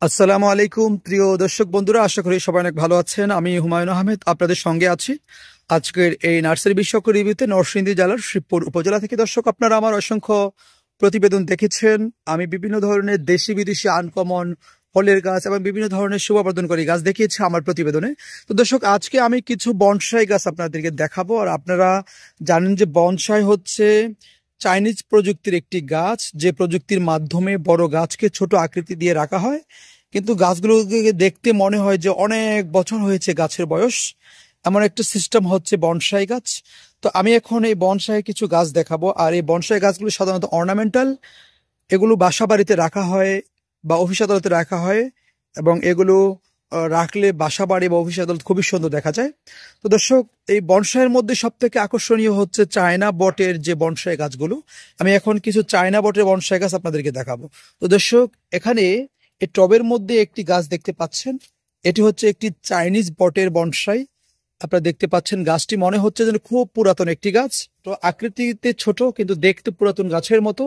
আসসালামু আলাইকুম প্রিয় দর্শক বন্ধুরা, আশা করি সবাই অনেক ভালো আছেন। আমি হুমায়ুন আহমেদ আপনাদের সঙ্গে আছি আজকের এই নার্সারি বিশেষজ্ঞ রিভিউতে। নরসিংদী জেলার শিবপুর উপজেলা থেকে দর্শক আপনারা আমার অসংখ্য প্রতিবেদন দেখেছেন। আমি বিভিন্ন ধরনের দেশি বিদেশি আনকমন ফলের গাছ এবং বিভিন্ন ধরনের শোভাবর্ধনকারী গাছ দেখিয়েছি আমার প্রতিবেদনে। তো দর্শক, আজকে আমি কিছু বনসাই গাছ আপনাদেরকে দেখাবো। আর আপনারা জানেন যে বনসাই হচ্ছে চাইনিজ প্রযুক্তির একটি গাছ, যে প্রযুক্তির মাধ্যমে বড় গাছকে ছোট আকৃতি দিয়ে রাখা হয়, কিন্তু গাছগুলোকে দেখতে মনে হয় যে অনেক বছর হয়েছে গাছের বয়স। এমন একটা সিস্টেম হচ্ছে বনসাই গাছ। তো আমি এখন এই বনসাই কিছু গাছ দেখাবো। আর এই বনসাই গাছগুলো সাধারণত অর্নামেন্টাল, এগুলো বাসা বাড়িতে রাখা হয় বা অফিস আদালতে রাখা হয়, এবং এগুলো রাখলে বাসা বাড়ি বা অফিস আদালত খুবই সুন্দর দেখা যায়। তো দর্শক, এই বনসাইয়ের মধ্যে সব থেকে আকর্ষণীয় হচ্ছে চায়না বটের যে বনসাই গাছগুলো। আমি এখন কিছু চায়না বটের বনসাই গাছ আপনাদেরকে দেখাবো। তো দর্শক, এখানে এই টবের মধ্যে একটি গাছ দেখতে পাচ্ছেন। এটি হচ্ছে একটি চাইনিজ বটের বনসাই। আপনারা দেখতে পাচ্ছেন গাছটি মনে হচ্ছে যেন খুব পুরাতন একটি গাছ। তো আকৃতিতে ছোট কিন্তু দেখতে পুরাতন গাছের মতো।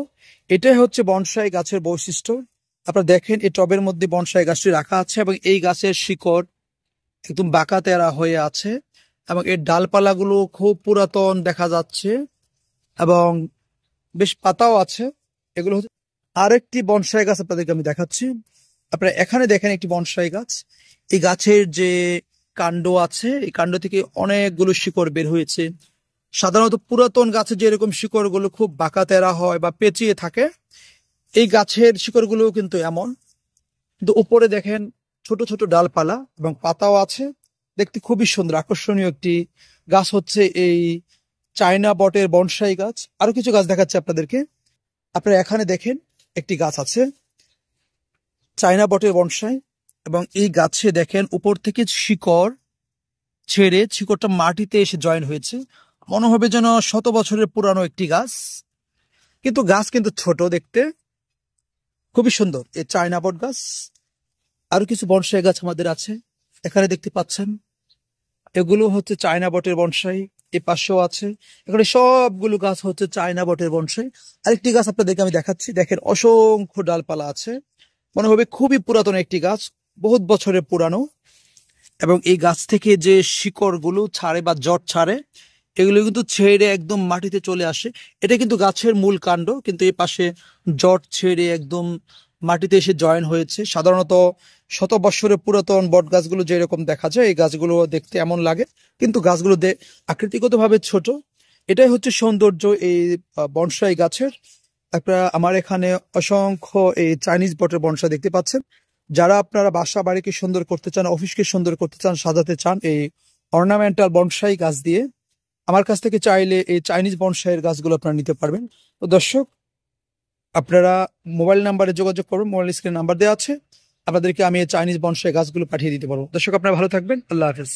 এটাই হচ্ছে বনসাই গাছের বৈশিষ্ট্য। আপনারা দেখেন এই টবের মধ্যে বনসাই গাছটি রাখা আছে এবং এই গাছের শিকড় একদম বাঁকা তেরা হয়ে আছে এবং এর ডালপালাগুলো খুব পুরাতন দেখা যাচ্ছে এবং বেশ পাতাও আছে। এগুলো হচ্ছে আরেকটি বনসাই গাছ আপনাদেরকে আমি দেখাচ্ছি। আপনারা এখানে দেখেন একটি বনসাই গাছ। এই গাছের যে কাণ্ড আছে, এই কাণ্ড থেকে অনেকগুলো শিকড় বের হয়েছে। সাধারণত পুরাতন গাছের যেরকম শিকড়গুলো খুব বাঁকা তেরা হয় বা পেঁচিয়ে থাকে, এই গাছের শিকড়গুলো কিন্তু এমন। কিন্তু উপরে দেখেন ছোট ছোট ডালপালা এবং পাতাও আছে। দেখতে খুবই সুন্দর আকর্ষণীয় একটি গাছ হচ্ছে এই চায়না বটের বনসাই গাছ। আরো কিছু গাছ দেখাচ্ছে আপনাদেরকে। আপনারা এখানে দেখেন একটি গাছ আছে চায়না বটের বনসাই, এবং এই গাছে দেখেন উপর থেকে শিকড় ছেড়ে শিকড়টা মাটিতে এসে জয়েন হয়েছে। মনে হবে যেন শত বছরের পুরানো একটি গাছ, কিন্তু গাছ কিন্তু ছোট দেখতে, খুবই সুন্দর এই চায়না বট গাছ। আরো কিছু বনসাই গাছ আমাদের আছে, এখানে দেখতে পাচ্ছেন। এগুলো হচ্ছে চায়না বটের বনসাই। এ পাশেও আছে। এখানে সবগুলো গাছ হচ্ছে চায়না বটের বনসাই। আরেকটি গাছ আপনাদেরকে আমি দেখাচ্ছি। দেখেন অসংখ্য ডালপালা আছে, মনে হবে খুবই পুরাতন একটি গাছ, বহুত বছরের পুরানো। এবং এই গাছ থেকে যে শিকড়গুলো ছাড়ে বা জট ছাড়ে, এগুলো কিন্তু ছেড়ে একদম মাটিতে চলে আসে। এটা কিন্তু গাছের মূল কাণ্ড, কিন্তু এই পাশে জট ছেড়ে একদম মাটিতে এসে জয়েন হয়েছে। সাধারণত শত বৎসরের পুরাতন বট গাছগুলো যেরকম দেখা যায়, এই গাছগুলো দেখতে এমন লাগে, কিন্তু গাছগুলো আকৃতিগতভাবে ছোট। এটাই হচ্ছে সৌন্দর্য এই বনসাই গাছের। আমার এখানে অসংখ্য এই চাইনিজ বটের বনসাই দেখতে পাচ্ছেন। যারা আপনারা বাসা বাড়িকে সুন্দর করতে চান, অফিসকে সুন্দর করতে চান, সাজাতে চান এই অর্নামেন্টাল বনসাই গাছ দিয়ে, আমার কাছ থেকে চাইলে এই চাইনিজ বনসাইয়ের গাছগুলো আপনারা নিতে পারবেন। তো দর্শক, আপনারা মোবাইল নাম্বারে যোগাযোগ করবেন, মোবাইল স্ক্রিনে নাম্বার দেওয়া আছে। আপনাদেরকে আমি এই চাইনিজ বনসাই গাছগুলো পাঠিয়ে দিতে পারবো। দর্শক, আপনারা ভালো থাকবেন। আল্লাহ হাফেজ।